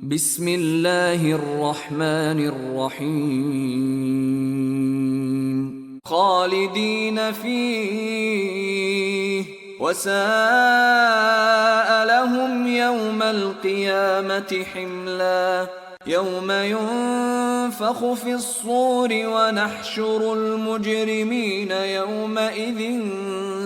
بسم الله الرحمن الرحيم خالدين فيه وساء لهم يوم القيامة حملا يوم ينفخ في الصور ونحشر المجرمين يومئذ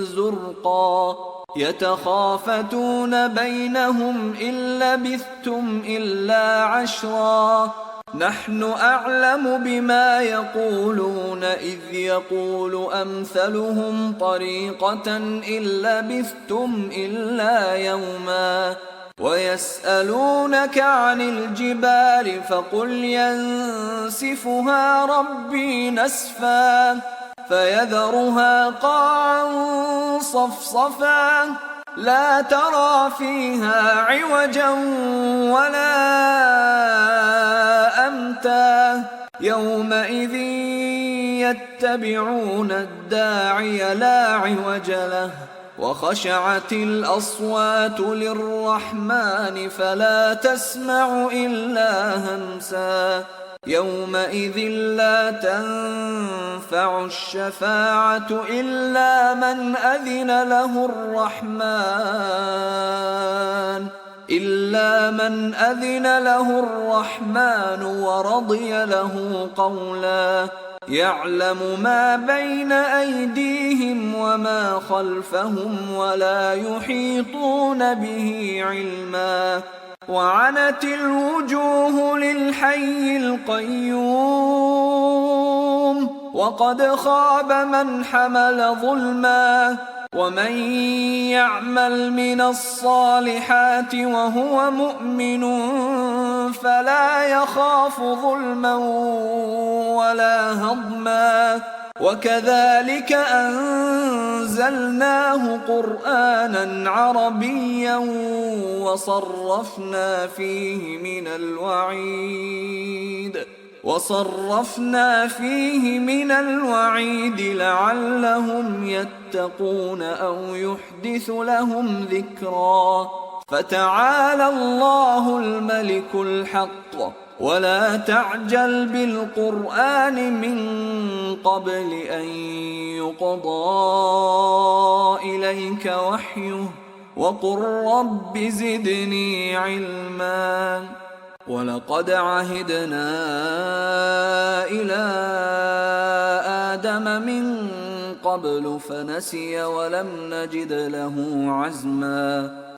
زرقا يتخافتون بينهم إن لبثتم إلا عشرا نحن أعلم بما يقولون إذ يقول أمثلهم طريقة إن لبثتم إلا يوما ويسألونك عن الجبال فقل ينسفها ربي نسفا فيذرها قاعا صفصفا لا ترى فيها عوجا ولا أمتا يومئذ يتبعون الداعي لا عوج له وخشعت الأصوات للرحمن فلا تسمع إلا همسا يومئذ لا تنفع الشفاعة إلا من أذن له الرحمن ورضي له قولا يعلم ما بين أيديهم وما خلفهم ولا يحيطون به علما وعنت الوجوه للحي القيوم وقد خاب من حمل ظلما ومن يعمل من الصالحات وهو مؤمن فلا يخاف ظلما ولا هضما وكذلك أنزلناه قرآنا عربيا وصرفنا فيه من الوعيد لعلهم يتقون أو يحدث لهم ذكرا فتعالى الله الملك الحق ولا تعجل بالقرآن من قبل أن يقضى إليك وحيه وقل رب زدني علما ولقد عهدنا إلى آدم من قبل فنسي ولم نجد له عزما